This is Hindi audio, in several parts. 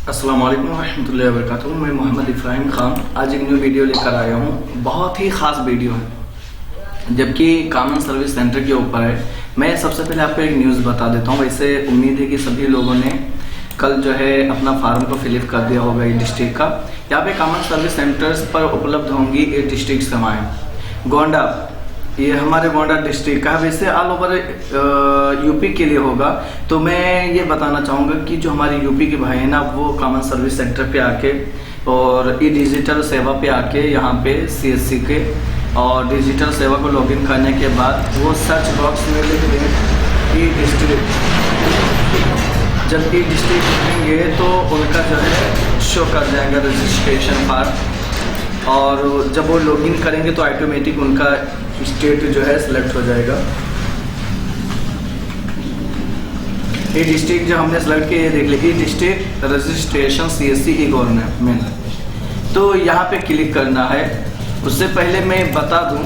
अस्सलाम वालेकुम रहमतुल्लाहि व बरकातुहू। मैं मोहम्मद इब्राहिम खान आज एक न्यू वीडियो लेकर आया हूँ। बहुत ही ख़ास वीडियो है, जबकि कॉमन सर्विस सेंटर के ऊपर है। मैं सबसे पहले आपको एक न्यूज़ बता देता हूँ। वैसे उम्मीद है कि सभी लोगों ने कल जो है अपना फार्म को फिलअप कर दिया होगा। ये डिस्ट्रिक्ट का यहाँ पे कॉमन सर्विस सेंटर्स पर उपलब्ध होंगी ये डिस्ट्रिक्ट सेवाएँ। गोंडा, ये हमारे गोंडा डिस्ट्रिक्ट का, वैसे ऑल ओवर यूपी के लिए होगा। तो मैं ये बताना चाहूँगा कि जो हमारे यूपी के भाई हैं ना, वो कॉमन सर्विस सेंटर पे आके और ई डिजिटल सेवा पे आके यहाँ पे सीएससी के और डिजिटल सेवा को लॉगिन करने के बाद वो सर्च बॉक्स में लिख दें ई डिस्ट्रिक्ट। जब ई डिस्ट्रिक्ट लिखेंगे तो उनका जो है शो कर जाएगा रजिस्ट्रेशन फॉर्म, और जब वो लॉगिन करेंगे तो ऑटोमेटिक उनका स्टेट जो है सिलेक्ट हो जाएगा। ये डिस्ट्रिक्ट जो हमने सेलेक्ट किया, ये देख लीजिए, डिस्ट्रिक्ट रजिस्ट्रेशन सीएससी ई गवर्नमेंट। तो यहाँ पे क्लिक करना है। उससे पहले मैं बता दूं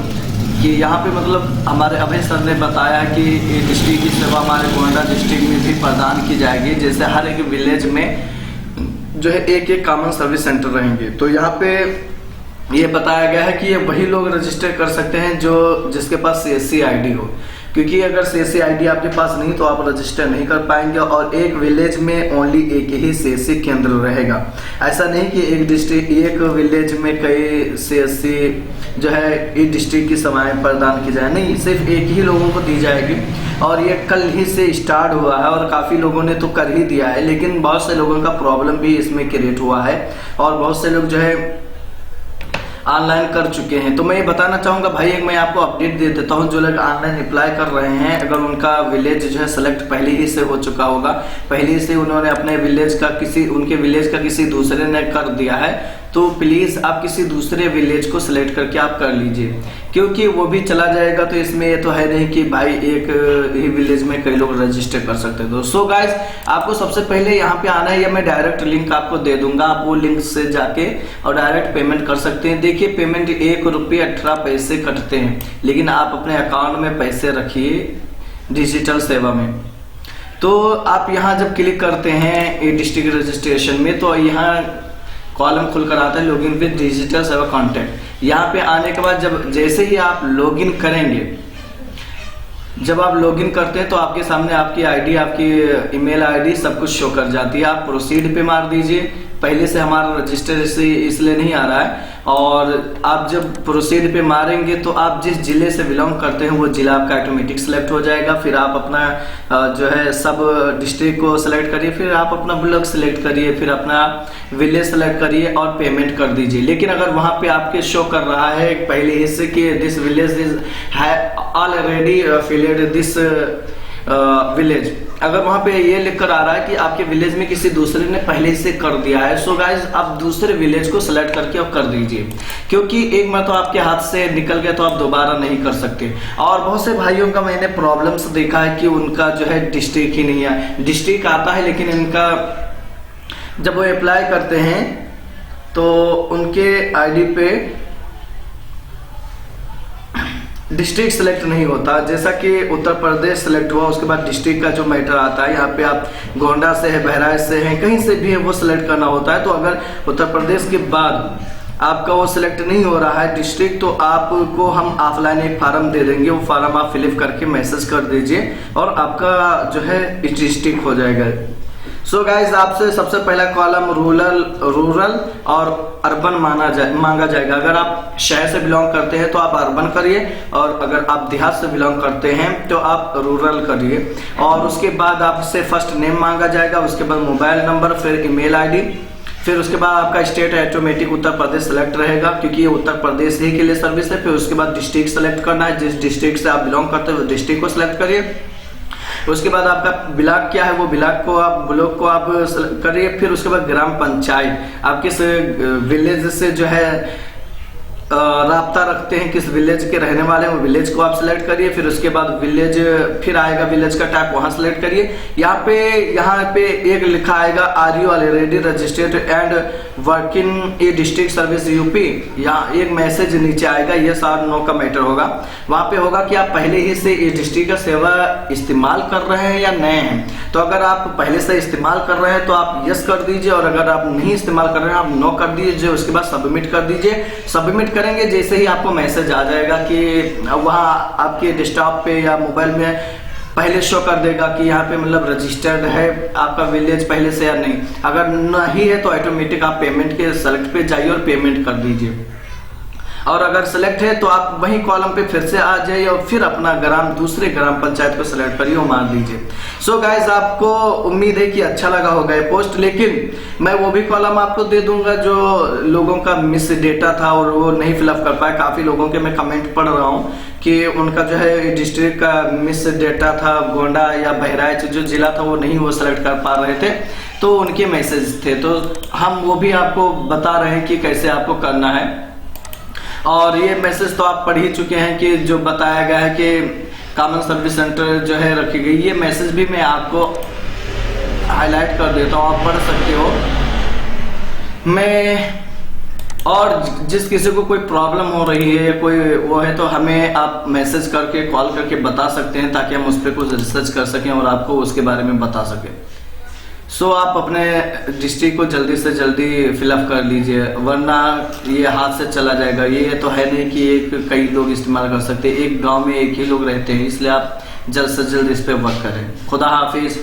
कि यहाँ पे मतलब हमारे अभय सर ने बताया कि ये डिस्ट्रिक्ट की सेवा हमारे गोंडा डिस्ट्रिक्ट में भी प्रदान की जाएगी। जैसे हर एक विलेज में जो है एक एक कॉमन सर्विस सेंटर रहेंगे। तो यहाँ पे ये बताया गया है कि ये वही लोग रजिस्टर कर सकते हैं जो जिसके पास सीएससी आईडी हो, क्योंकि अगर सीएससी आईडी आपके पास नहीं तो आप रजिस्टर नहीं कर पाएंगे। और एक विलेज में ओनली एक ही सीएससी केंद्र रहेगा। ऐसा नहीं कि एक विलेज में कई सीएससी जो है इस डिस्ट्रिक्ट की सेवाएं प्रदान की जाए, नहीं, सिर्फ एक ही लोगों को दी जाएगी। और ये कल ही से स्टार्ट हुआ है और काफ़ी लोगों ने तो कर ही दिया है, लेकिन बहुत से लोगों का प्रॉब्लम भी इसमें क्रिएट हुआ है और बहुत से लोग जो है ऑनलाइन कर चुके हैं। तो मैं ये बताना चाहूँगा भाई, एक मैं आपको अपडेट दे देता हूँ। जो लोग ऑनलाइन अप्लाई कर रहे हैं, अगर उनका विलेज जो है सेलेक्ट पहले ही से हो चुका होगा, पहले ही से उन्होंने अपने विलेज का उनके विलेज का किसी दूसरे ने कर दिया है, तो प्लीज़ आप किसी दूसरे विलेज को सिलेक्ट करके आप कर लीजिए, क्योंकि वो भी चला जाएगा। तो इसमें ये तो है नहीं कि भाई एक ही विलेज में कई लोग रजिस्टर कर सकते हैं। तो सो गाइस, आपको सबसे पहले यहाँ पे आना है, या मैं डायरेक्ट लिंक आपको दे दूंगा, आप वो लिंक से जाके और डायरेक्ट पेमेंट कर सकते हैं। देखिए, पेमेंट 1 रुपये 18 पैसे कटते हैं, लेकिन आप अपने अकाउंट में पैसे रखिए डिजिटल सेवा में। तो आप यहाँ जब क्लिक करते हैं ये डिस्ट्रिक्ट रजिस्ट्रेशन में, तो यहाँ कॉलम खुलकर आता है लॉगिन विद डिजिटल सेवा कॉन्टैक्ट। यहाँ पे आने के बाद जैसे ही आप लॉगिन करेंगे, जब आप लॉगिन करते हैं तो आपके सामने आपकी आईडी, आपकी ईमेल आईडी सब कुछ शो कर जाती है। आप प्रोसीड पे मार दीजिए। पहले से हमारा रजिस्टर इसलिए नहीं आ रहा है, और आप जब प्रोसीड पे मारेंगे तो आप जिस जिले से बिलोंग करते हैं वो जिला आपका ऑटोमेटिक सेलेक्ट हो जाएगा। फिर आप अपना जो है सब डिस्ट्रिक्ट को सिलेक्ट करिए, फिर आप अपना ब्लॉक सेलेक्ट करिए, फिर अपना विलेज सेलेक्ट करिए और पेमेंट कर दीजिए। लेकिन अगर वहाँ पे आपके शो कर रहा है पहले ही से कि this village is already affiliated this village, अगर वहां पे ये लिखकर आ रहा है कि आपके विलेज में किसी दूसरे ने पहले से कर दिया है, सो गाइज आप दूसरे विलेज को सिलेक्ट करके आप कर दीजिए, क्योंकि एक बार तो आपके हाथ से निकल गया तो आप दोबारा नहीं कर सकते। और बहुत से भाइयों का मैंने प्रॉब्लम्स देखा है कि उनका जो है डिस्ट्रिक्ट ही नहीं है, डिस्ट्रिक्ट आता है लेकिन इनका जब वो अप्लाई करते हैं तो उनके आईडी पे डिस्ट्रिक्ट सेलेक्ट नहीं होता। जैसा कि उत्तर प्रदेश सेलेक्ट हुआ, उसके बाद डिस्ट्रिक्ट का जो मैटर आता है, यहाँ पे आप गोंडा से है, बहराइच से है, कहीं से भी है, वो सिलेक्ट करना होता है। तो अगर उत्तर प्रदेश के बाद आपका वो सिलेक्ट नहीं हो रहा है डिस्ट्रिक्ट, तो आपको हम ऑफलाइन एक फार्म दे देंगे। वो फार्म आप फिलअप करके मैसेज कर दीजिए और आपका जो है डिस्ट्रिक्ट हो जाएगा। सो गाइज, आपसे सबसे पहला कॉलम रूरल और अर्बन मांगा जाएगा। अगर आप शहर से बिलोंग करते हैं तो आप अर्बन करिए, और अगर आप देहात से बिलोंग करते हैं तो आप रूरल करिए। और उसके बाद आपसे फर्स्ट नेम मांगा जाएगा, उसके बाद मोबाइल नंबर, फिर ईमेल आईडी, फिर उसके बाद आपका state automatic Uttar Pradesh select रहेगा, क्योंकि ये उत्तर प्रदेश ही के लिए सर्विस है। फिर उसके बाद डिस्ट्रिक्ट सेलेक्ट करना है, जिस डिस्ट्रिक्ट से आप बिलोंग करते हैं डिस्ट्रिक्ट को सिलेक्ट करिए। उसके बाद आपका ब्लॉक क्या है, वो ब्लॉक को आप करिए। फिर उसके बाद ग्राम पंचायत, आप किस विलेज से जो है राब्ता रखते हैं, किस विलेज के रहने वाले हैं वो विलेज को आप सिलेक्ट करिए। फिर उसके बाद विलेज फिर आएगा विलेज का टाइप, वहां सेलेक्ट करिए। यहाँ पे एक लिखा आएगा are you already registered and working a district service UP. यहाँ एक मैसेज नीचे आएगा, यस और नो का मैटर होगा। वहां पे होगा कि आप पहले ही से इस डिस्ट्रिक्ट का सेवा इस्तेमाल कर रहे हैं या नए हैं। तो अगर आप पहले से इस्तेमाल कर रहे हैं तो आप यस कर दीजिए, और अगर आप नहीं इस्तेमाल कर रहे हैं आप नो कर दीजिए। उसके बाद सबमिट कर दीजिए। सबमिट करेंगे जैसे ही आपको मैसेज आ जाएगा कि वहाँ आपके डेस्कटॉप पे या मोबाइल में पहले शो कर देगा कि यहाँ पे मतलब रजिस्टर्ड है आपका विलेज पहले से या नहीं। अगर नहीं है तो ऑटोमेटिक आप पेमेंट के सेलेक्ट पे जाइए और पेमेंट कर दीजिए। और अगर सेलेक्ट है तो आप वही कॉलम पे फिर से आ जाइए और फिर अपना दूसरे ग्राम पंचायत को सेलेक्ट करिए और मार दीजिए। सो गाइज, आपको उम्मीद है कि अच्छा लगा होगा ये पोस्ट, लेकिन मैं वो भी कॉलम आपको दे दूंगा जो लोगों का मिस डेटा था और वो नहीं फिलअप कर पाए। काफी लोगों के मैं कमेंट पढ़ रहा हूँ कि उनका जो है डिस्ट्रिक्ट का मिस डेटा था, गोंडा या बहराइच जो जिला था वो नहीं वो सेलेक्ट कर पा रहे थे, तो उनके मैसेज थे। तो हम वो भी आपको बता रहे हैं कि कैसे आपको करना है। और ये मैसेज तो आप पढ़ ही चुके हैं कि जो बताया गया है कि कॉमन सर्विस सेंटर जो है रखी गई। ये मैसेज भी मैं आपको हाईलाइट कर देता हूँ, आप पढ़ सकते हो। और जिस किसी को कोई प्रॉब्लम हो रही है या कोई वो है तो हमें आप मैसेज करके कॉल करके बता सकते हैं, ताकि हम उस पर कुछ रिसर्च कर सकें और आपको उसके बारे में बता सकें। सो आप अपने डिस्ट्रिक्ट को जल्दी से जल्दी फिलअप कर लीजिए, वरना ये हाथ से चला जाएगा। ये तो है नहीं कि कई लोग इस्तेमाल कर सकते हैं, एक गांव में एक ही लोग रहते हैं, इसलिए आप जल्द से जल्द इस पे वर्क करें। खुदा हाफिज।